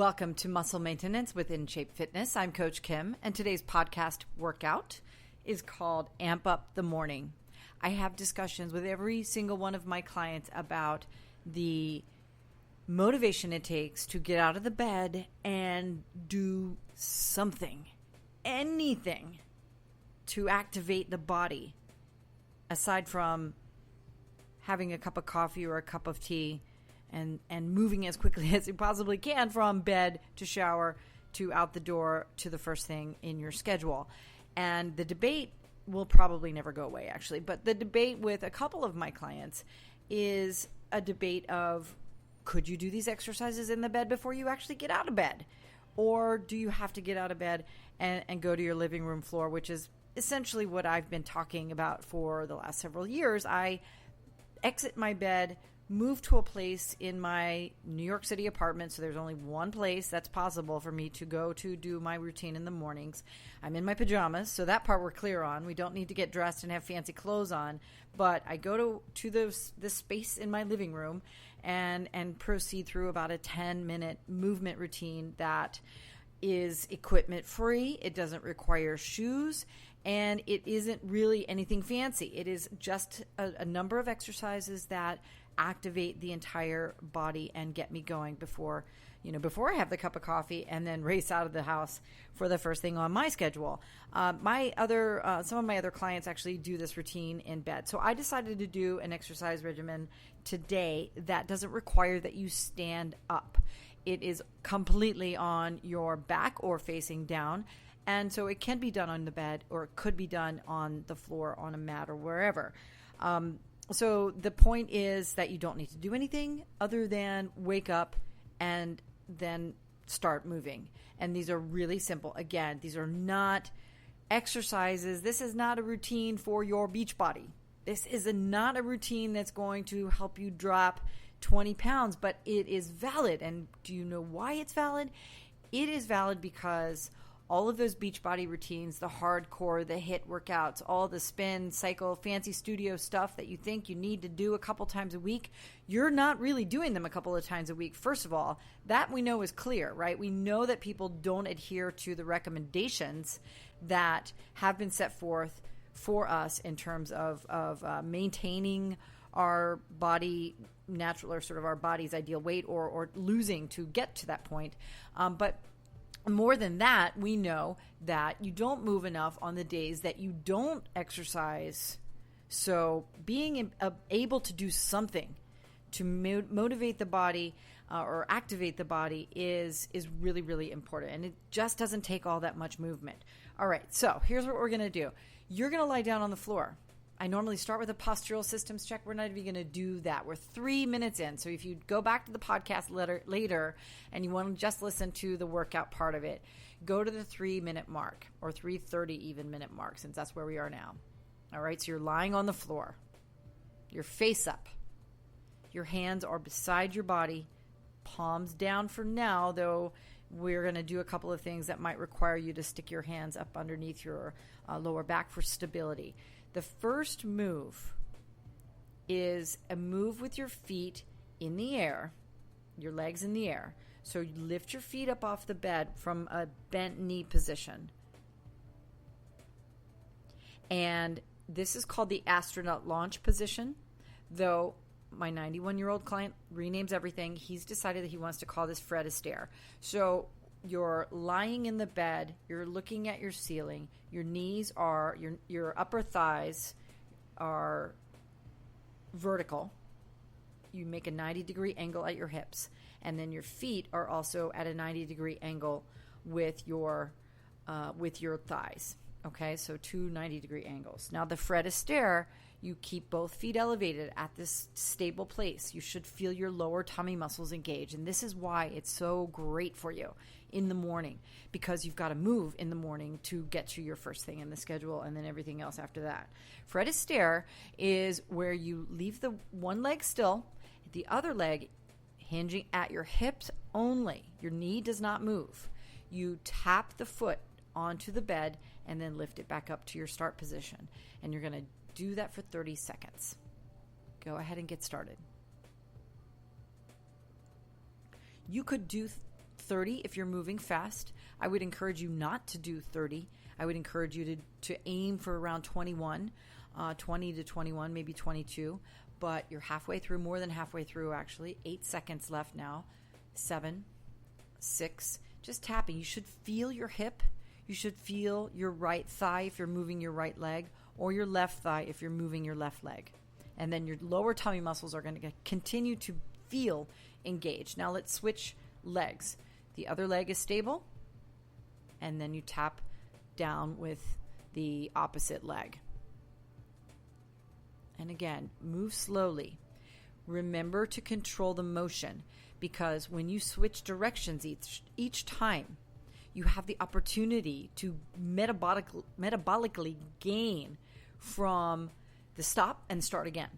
Welcome to Muscle Maintenance with InShape Fitness. I'm Coach Kim, and today's podcast workout is called Amp Up the Morning. I have discussions with every single one of my clients about the motivation it takes to get out of the bed and do something, anything to activate the body, aside from having a cup of coffee or a cup of tea and moving as quickly as you possibly can from bed to shower to out the door to the first thing in your schedule. And the debate will probably never go away, actually. But the debate with a couple of my clients is a debate of, could you do these exercises in the bed before you actually get out of bed? Or do you have to get out of bed and go to your living room floor, which is essentially what I've been talking about for the last several years. I exit my bed, move to a place in my New York City apartment. So there's only one place that's possible for me to go to do my routine in the mornings. I'm in my pajamas, so that part we're clear on. We don't need to get dressed and have fancy clothes on. But I go to this space in my living room and proceed through about a 10-minute movement routine that is equipment free. It doesn't require shoes, and it isn't really anything fancy. It is just a number of exercises that activate the entire body and get me going before I have the cup of coffee and then race out of the house for the first thing on my schedule. Some of my other clients actually do this routine in bed. So I decided to do an exercise regimen today that doesn't require that you stand up. It is completely on your back or facing down. And so it can be done on the bed, or it could be done on the floor, on a mat, or wherever. So the point is that you don't need to do anything other than wake up and then start moving. And these are really simple. Again, these are not exercises. This is not a routine for your beach body. This is not a routine that's going to help you drop 20 pounds, but it is valid. And do you know why it's valid? It is valid because all of those beach body routines, the hardcore, the HIIT workouts, all the spin, cycle, fancy studio stuff that you think you need to do a couple times a week, you're not really doing them a couple of times a week. First of all, that we know is clear, right? We know that people don't adhere to the recommendations that have been set forth for us in terms of maintaining our body natural, or sort of our body's ideal weight, or losing to get to that point. But more than that, we know that you don't move enough on the days that you don't exercise. So being able to do something to motivate the body or activate the body is really, really important. And it just doesn't take all that much movement. All right, so here's what we're going to do. You're going to lie down on the floor. I normally start with a postural systems check. We're not even going to do that. We're 3 minutes in. So if you go back to the podcast later and you want to just listen to the workout part of it, go to the 3-minute mark, or 3:30 even minute mark, since that's where we are now. All right, so you're lying on the floor. Your face up. Your hands are beside your body, palms down for now, though we're going to do a couple of things that might require you to stick your hands up underneath your lower back for stability. The first move is a move with your feet in the air, your legs in the air. So you lift your feet up off the bed from a bent knee position. And this is called the astronaut launch position, though my 91-year-old client renames everything. He's decided that he wants to call this Fred Astaire. So you're lying in the bed, you're looking at your ceiling, your knees are, your upper thighs are vertical. You make a 90-degree angle at your hips, and then your feet are also at a 90-degree angle with your thighs. Okay, so two 90-degree angles. Now the Fred Astaire, you keep both feet elevated at this stable place. You should feel your lower tummy muscles engage, and this is why it's so great for you in the morning, because you've got to move in the morning to get to your first thing in the schedule and then everything else after that. Fred Astaire is where you leave the one leg still, the other leg hinging at your hips only. Your knee does not move. You tap the foot onto the bed and then lift it back up to your start position. And you're going to do that for 30 seconds. Go ahead and get started. You could do 30 if you're moving fast. I would encourage you not to do 30. I would encourage you to aim for around 21, 20 to 21, maybe 22. But you're halfway through, more than halfway through actually. 8 seconds left now. 7, 6, just tapping. You should feel your hip. You should feel your right thigh if you're moving your right leg, or your left thigh if you're moving your left leg. And then your lower tummy muscles are going to continue to feel engaged. Now let's switch legs. The other leg is stable, and then you tap down with the opposite leg. And again, move slowly. Remember to control the motion, because when you switch directions each time, you have the opportunity to metabolically gain from the stop and start again.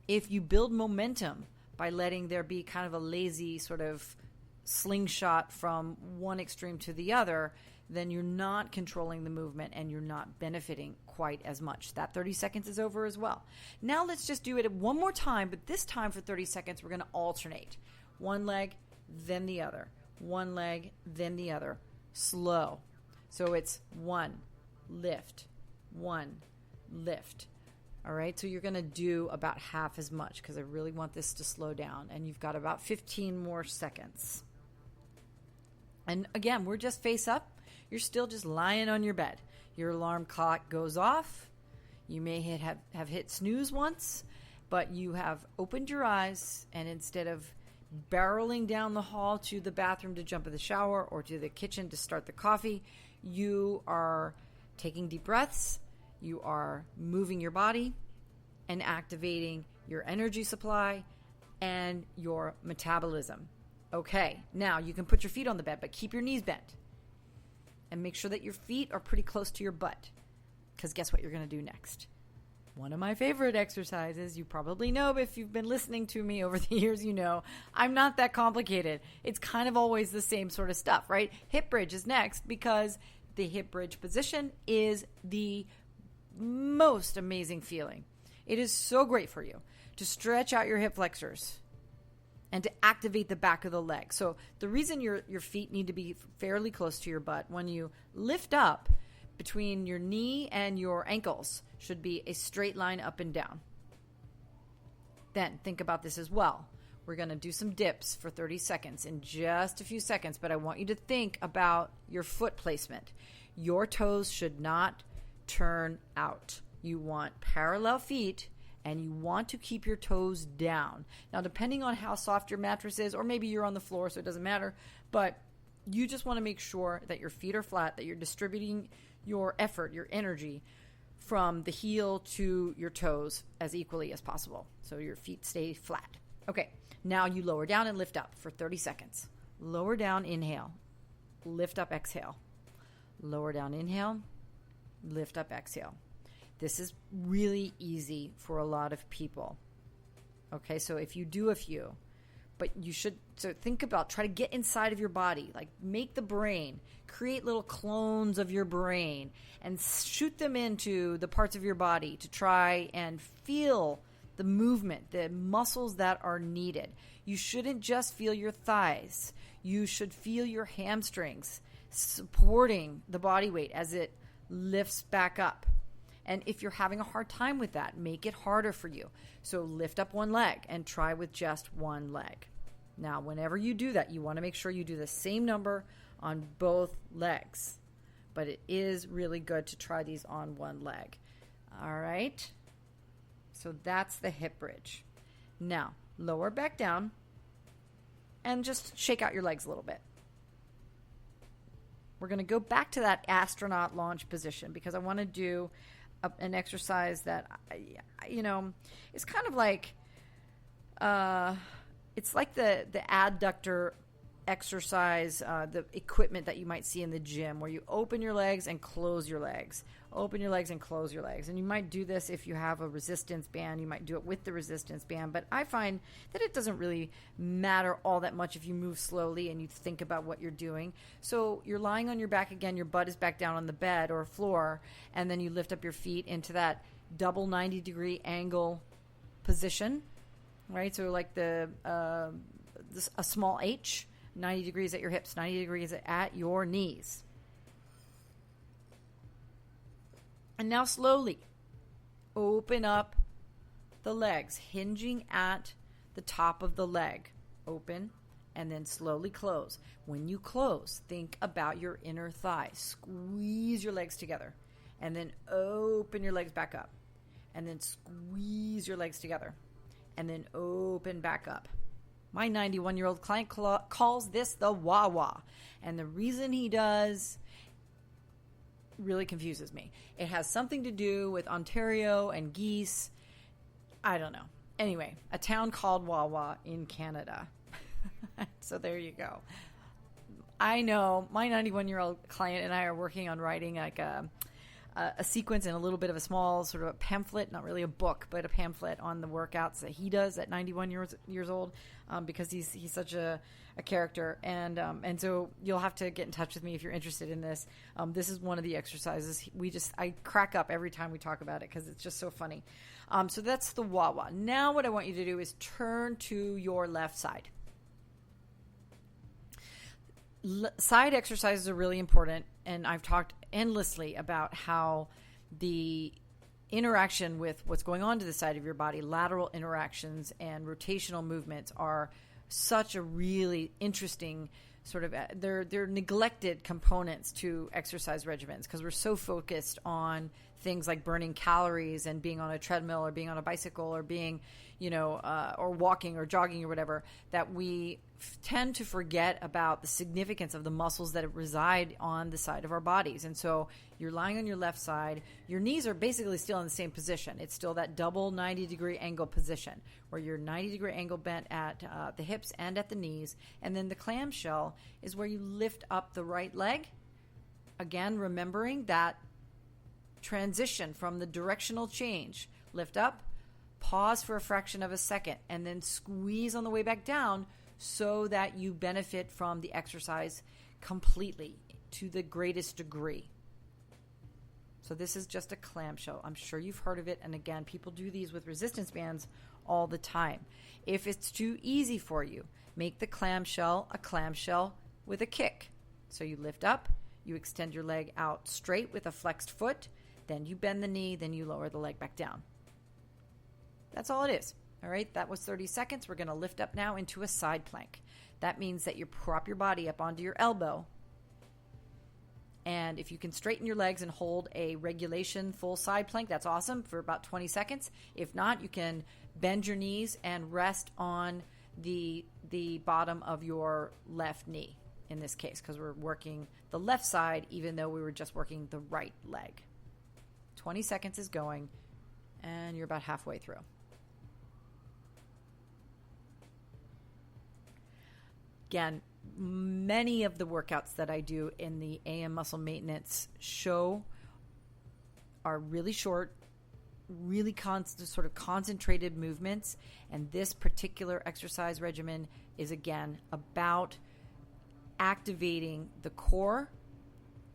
If you build momentum by letting there be kind of a lazy sort of slingshot from one extreme to the other, then you're not controlling the movement and you're not benefiting quite as much. That 30 seconds is over as well. Now let's just do it one more time, but this time for 30 seconds, we're going to alternate. One leg, then the other. One leg, then the other. Slow. So it's 1, lift, 1, lift. All right, so you're going to do about half as much because I really want this to slow down. And you've got about 15 more seconds. And again, we're just face up. You're still just lying on your bed. Your alarm clock goes off. You may have hit snooze once, but you have opened your eyes, and instead of barreling down the hall to the bathroom to jump in the shower or to the kitchen to start the coffee, you are taking deep breaths. You are moving your body and activating your energy supply and your metabolism. Okay, now you can put your feet on the bed, but keep your knees bent. And make sure that your feet are pretty close to your butt. Because guess what you're going to do next? One of my favorite exercises, you probably know, but if you've been listening to me over the years, you know, I'm not that complicated. It's kind of always the same sort of stuff, right? Hip bridge is next because the hip bridge position is the most amazing feeling. It is so great for you to stretch out your hip flexors and to activate the back of the leg. So the reason your feet need to be fairly close to your butt, when you lift up between your knee and your ankles, should be a straight line up and down. Then think about this as well. We're going to do some dips for 30 seconds in just a few seconds, but I want you to think about your foot placement. Your toes should not turn out. You want parallel feet, and you want to keep your toes down. Now, depending on how soft your mattress is, or maybe you're on the floor, so it doesn't matter, but you just want to make sure that your feet are flat, that you're distributing your effort, your energy, from the heel to your toes as equally as possible. So your feet stay flat. Okay, now you lower down and lift up for 30 seconds. Lower down, inhale. Lift up, exhale. Lower down, inhale. Lift up, exhale. This is really easy for a lot of people. Okay, so if you do a few, but you should, so think about, try to get inside of your body, like make the brain, create little clones of your brain and shoot them into the parts of your body to try and feel the movement, the muscles that are needed. You shouldn't just feel your thighs. You should feel your hamstrings supporting the body weight as it lifts back up. And if you're having a hard time with that, make it harder for you. So lift up one leg and try with just one leg. Now, whenever you do that, you want to make sure you do the same number on both legs. But it is really good to try these on one leg. All right? So that's the hip bridge. Now, lower back down and just shake out your legs a little bit. We're going to go back to that astronaut launch position because I want to do an exercise that, it's kind of like, it's like the adductor exercise, the equipment that you might see in the gym where you open your legs and close your legs. Open your legs and close your legs. And you might do this if you have a resistance band. You might do it with the resistance band. But I find that it doesn't really matter all that much if you move slowly and you think about what you're doing. So you're lying on your back again. Your butt is back down on the bed or floor. And then you lift up your feet into that double 90-degree angle position. Right? So like a small H. 90 degrees at your hips, 90 degrees at your knees. And now slowly open up the legs, hinging at the top of the leg. Open and then slowly close. When you close, think about your inner thigh. Squeeze your legs together and then open your legs back up. And then squeeze your legs together and then open back up. My 91-year-old client calls this the wah-wah. And the reason he does really confuses me. It has something to do with Ontario and geese. I don't know. Anyway, a town called Wawa in Canada. So there you go. I know my 91-year-old client and I are working on writing like a sequence and a little bit of a small sort of a pamphlet, not really a book, but a pamphlet on the workouts that he does at 91 years old, because he's such a character. And so you'll have to get in touch with me if you're interested in this. This is one of the exercises. I crack up every time we talk about it because it's just so funny. So that's the wah-wah. Now what I want you to do is turn to your left side. Side exercises are really important, and I've talked endlessly about how the interaction with what's going on to the side of your body, lateral interactions and rotational movements, are such a really interesting sort of they're neglected components to exercise regimens because we're so focused on things like burning calories and being on a treadmill or being on a bicycle or being, or walking or jogging or whatever, that we tend to forget about the significance of the muscles that reside on the side of our bodies. And so you're lying on your left side. Your knees are basically still in the same position. It's still that double 90-degree angle position where you're 90-degree angle bent at the hips and at the knees. And then the clamshell is where you lift up the right leg. Again, remembering that transition from the directional change. Lift up, pause for a fraction of a second, and then squeeze on the way back down so that you benefit from the exercise completely to the greatest degree. So this is just a clamshell. I'm sure you've heard of it. And again, people do these with resistance bands all the time. If it's too easy for you, make the clamshell a clamshell with a kick. So you lift up, you extend your leg out straight with a flexed foot, then you bend the knee, then you lower the leg back down. That's all it is. All right, that was 30 seconds. We're going to lift up now into a side plank. That means that you prop your body up onto your elbow. And if you can straighten your legs and hold a regulation full side plank, that's awesome for about 20 seconds. If not, you can bend your knees and rest on the bottom of your left knee in this case, because we're working the left side even though we were just working the right leg. 20 seconds is going, and you're about halfway through. Again, many of the workouts that I do in the AM Muscle Maintenance show are really short, really sort of concentrated movements. And this particular exercise regimen is, again, about activating the core,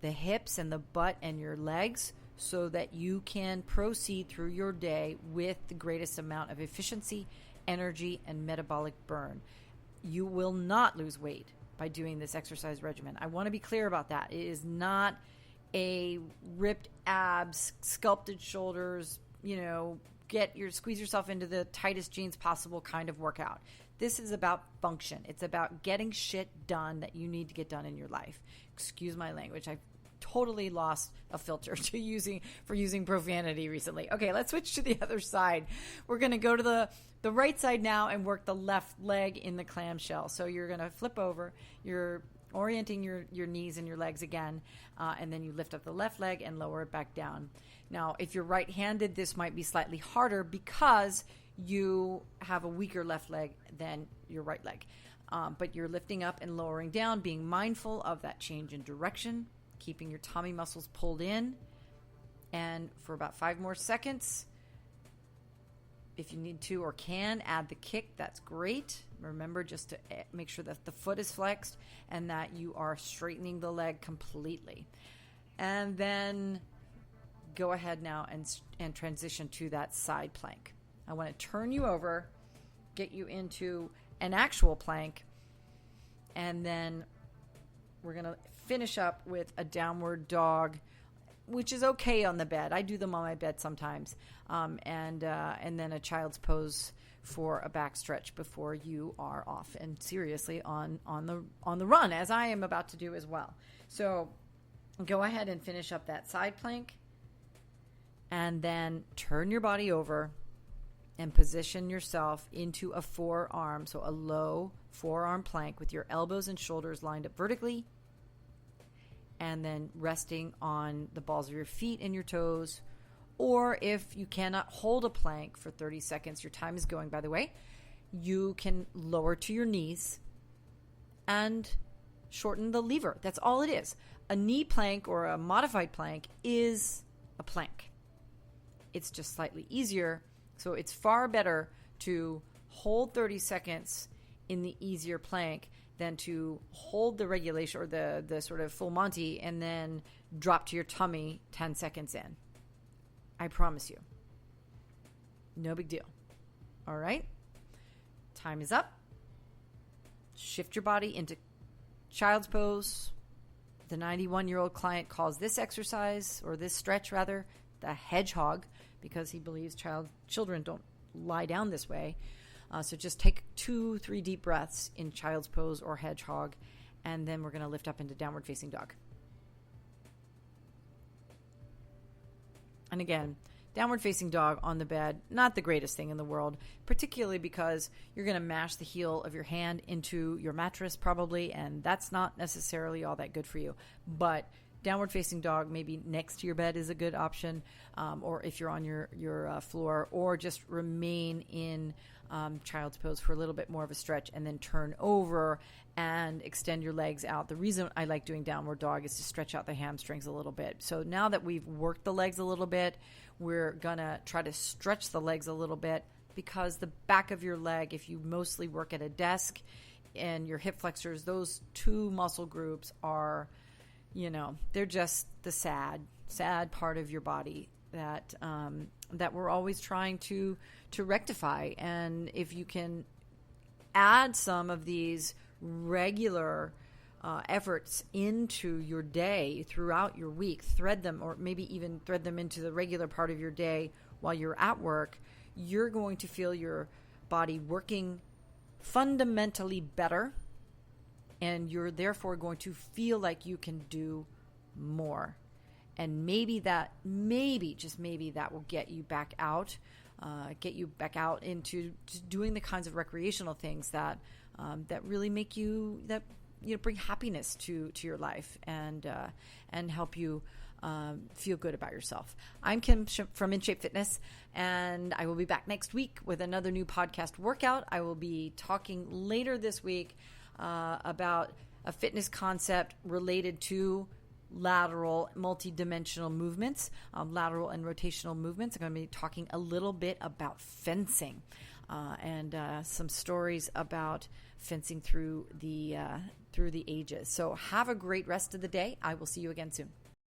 the hips and the butt and your legs so that you can proceed through your day with the greatest amount of efficiency, energy, and metabolic burn. You will not lose weight by doing this exercise regimen. I want to be clear about that. It is not a ripped abs, sculpted shoulders, squeeze yourself into the tightest jeans possible kind of workout. This is about function. It's about getting shit done that you need to get done in your life. Excuse my language. I've totally lost a filter to using profanity recently. Okay, let's switch to the other side. We're going to go to the right side now and work the left leg in the clamshell. So you're going to flip over. You're orienting your knees and your legs again, and then you lift up the left leg and lower it back down. Now, if you're right-handed, this might be slightly harder because you have a weaker left leg than your right leg. But you're lifting up and lowering down, being mindful of that change in direction, keeping your tummy muscles pulled in. And for about 5 more seconds, if you need to or can, add the kick. That's great. Remember just to make sure that the foot is flexed and that you are straightening the leg completely. And then go ahead now and transition to that side plank. I want to turn you over, get you into an actual plank, And then we're going to finish up with a downward dog, which is okay on the bed. I do them on my bed sometimes. And then a child's pose for a back stretch before you are off and seriously on the run, as I am about to do as well. So go ahead and finish up that side plank, and then turn your body over and position yourself into a forearm, so a low forearm plank with your elbows and shoulders lined up vertically, and then resting on the balls of your feet and your toes. Or if you cannot hold a plank for 30 seconds, your time is going, by the way, you can lower to your knees and shorten the lever. That's all it is. A knee plank or a modified plank is a plank. It's just slightly easier. So it's far better to hold 30 seconds in the easier plank than to hold the regulation or the sort of full Monty and then drop to your tummy 10 seconds in. I promise you. No big deal. All right? Time is up. Shift your body into child's pose. The 91-year-old client calls this exercise, or this stretch rather, the hedgehog, because he believes children don't lie down this way. So just take 2-3 deep breaths in child's pose or hedgehog, and then we're going to lift up into downward facing dog. And again, downward facing dog on the bed, not the greatest thing in the world, particularly because you're going to mash the heel of your hand into your mattress probably, and that's not necessarily all that good for you. But downward facing dog, maybe next to your bed, is a good option, or if you're on your floor, or just remain in child's pose for a little bit more of a stretch and then turn over and extend your legs out. The reason I like doing downward dog is to stretch out the hamstrings a little bit. So now that we've worked the legs a little bit, we're going to try to stretch the legs a little bit, because the back of your leg, if you mostly work at a desk, and your hip flexors, those two muscle groups are, they're just the sad part of your body that we're always trying to rectify. And if you can add some of these regular efforts into your day throughout your week, thread them, or maybe even thread them into the regular part of your day while you're at work, you're going to feel your body working fundamentally better, and you're therefore going to feel like you can do more. And maybe, just maybe, that will get you back out into doing the kinds of recreational things that really make you, bring happiness to your life and help you feel good about yourself. I'm Kim from In Shape Fitness, and I will be back next week with another new podcast workout. I will be talking later this week about a fitness concept related to lateral multidimensional movements, lateral and rotational movements. I'm going to be talking a little bit about fencing and some stories about fencing through the ages. So have a great rest of the day. I will see you again soon.